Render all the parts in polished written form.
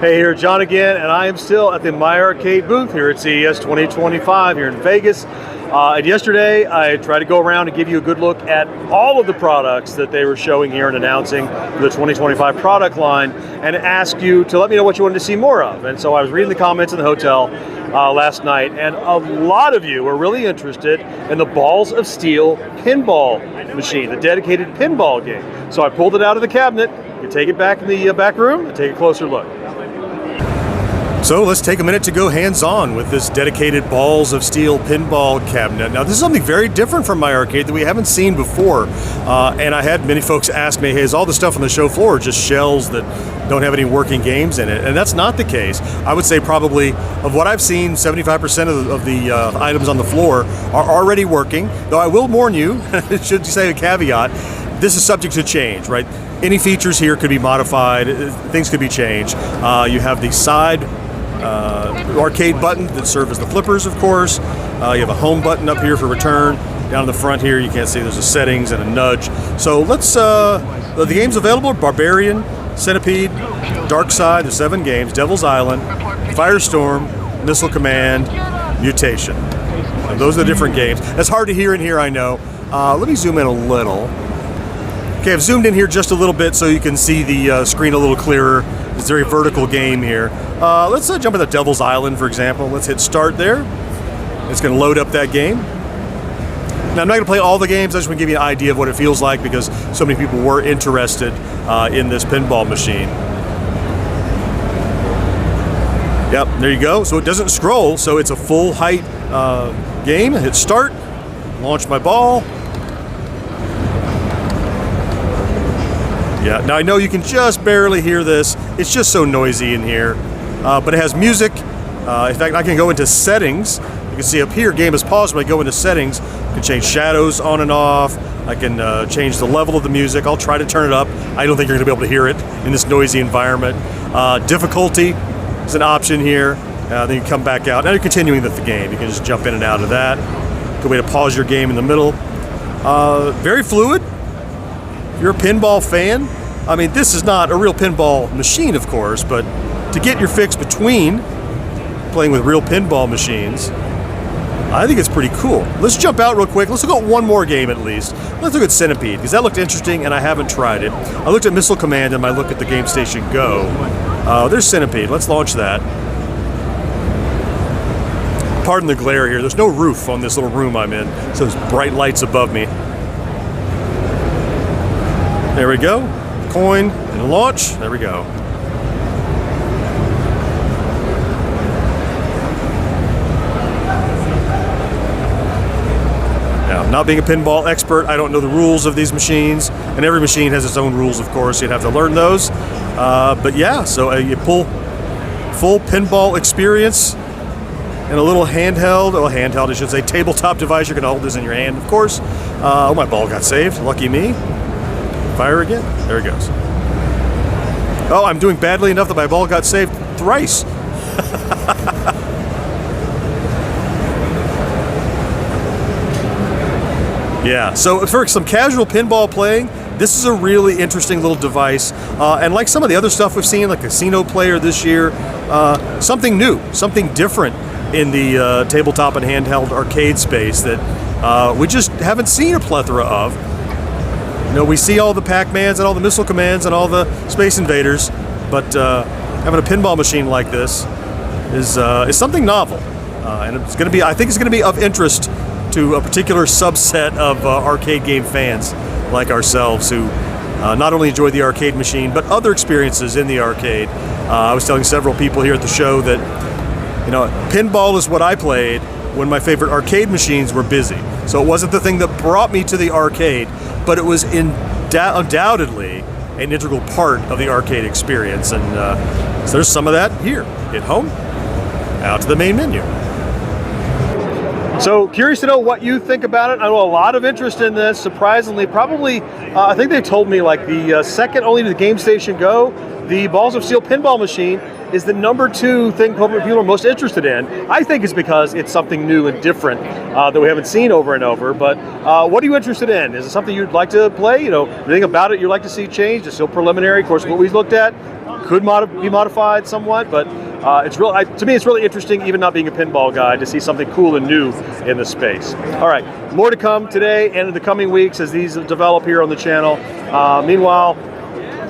Hey, here John again, and I am still at the My Arcade booth here at CES 2025 here in Vegas. And yesterday, I tried to go around and give you a good look at all of the products that they were showing here and announcing for the 2025 product line, and ask you to let me know what you wanted to see more of. And so I was reading the comments in the hotel last night, and a lot of you were really interested in the Balls of Steel pinball machine, the dedicated pinball game. So I pulled it out of the cabinet. You can take it back in the back room and take a closer look. So let's take a minute to go hands-on with this dedicated Balls of Steel pinball cabinet. Now this is something very different from My Arcade that we haven't seen before. And I had many folks ask me, hey, is all the stuff on the show floor just shells that don't have any working games in it? And that's not the case. I would say probably, of what I've seen, 75% of the items on the floor are already working. Though I will warn you, should say a caveat, this is subject to change, right? Any features here could be modified, things could be changed. You have the side arcade button that serve as the flippers, of course. You have a home button up here for return. Down in the front here, you can't see, there's a settings and a nudge. So let's, the games available: Barbarian, Centipede, Dark Side, there's 7 games, Devil's Island, Firestorm, Missile Command, Mutation. So those are the different games. That's hard to hear in here, I know. Let me zoom in a little. Okay, I've zoomed in here just a little bit so you can see the screen a little clearer. It's a very vertical game here. Let's jump into Devil's Island, for example. Let's hit start there. It's going to load up that game. Now, I'm not going to play all the games. I just want to give you an idea of what it feels like because so many people were interested in this pinball machine. Yep, there you go. So it doesn't scroll, so it's a full height game. Hit start, launch my ball. Yeah, now I know you can just barely hear this. It's just so noisy in here, but it has music. In fact, I can go into settings. You can see up here, game is paused. When I go into settings, I can change shadows on and off. I can change the level of the music. I'll try to turn it up. I don't think you're gonna be able to hear it in this noisy environment. Difficulty is an option here. Then you come back out. Now you're continuing with the game. You can just jump in and out of that. Good way to pause your game in the middle. Very fluid. If you're a pinball fan, I mean, this is not a real pinball machine, of course, but to get your fix between playing with real pinball machines, I think it's pretty cool. Let's jump out real quick. Let's look at one more game at least. Let's look at Centipede, because that looked interesting and I haven't tried it. I looked at Missile Command in my look at the Game Station Go. There's Centipede. Let's launch that. Pardon the glare here. There's no roof on this little room I'm in, so there's bright lights above me. There we go. Coin and launch. There we go. Now, not being a pinball expert, I don't know the rules of these machines, and every machine has its own rules, of course. You'd have to learn those. But yeah, so you pull full pinball experience in a little handheld, I should say, tabletop device. You're going to hold this in your hand, of course. Oh, my ball got saved. Lucky me. Fire again. There it goes. Oh, I'm doing badly enough that my ball got saved thrice. Yeah, so for some casual pinball playing, this is a really interesting little device. And like some of the other stuff we've seen, like Casino Player this year, something new, something different in the tabletop and handheld arcade space that we just haven't seen a plethora of. You know, we see all the Pac-Mans and all the Missile Commands and all the Space Invaders, but having a pinball machine like this is something novel, and it's going to be. I think it's going to be of interest to a particular subset of arcade game fans like ourselves, who not only enjoy the arcade machine but other experiences in the arcade. I was telling several people here at the show that, you know, pinball is what I played when my favorite arcade machines were busy. So it wasn't the thing that brought me to the arcade, but it was undoubtedly an integral part of the arcade experience. And so there's some of that here. Hit home, out to the main menu. So curious to know what you think about it. I know a lot of interest in this, surprisingly. Probably, I think they told me like the second only to the Game Station Go, the Balls of Steel pinball machine is the #2 thing people are most interested in. I think it's because it's something new and different that we haven't seen over and over. But what are you interested in? Is it something you'd like to play? You know, anything about it you'd like to see changed? It's still preliminary. Of course, what we looked at, could be modified somewhat, but to me, it's really interesting, even not being a pinball guy, to see something cool and new in the space. All right, more to come today and in the coming weeks as these develop here on the channel. Meanwhile,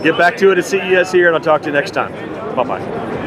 get back to it at CES here, and I'll talk to you next time. Bye-bye.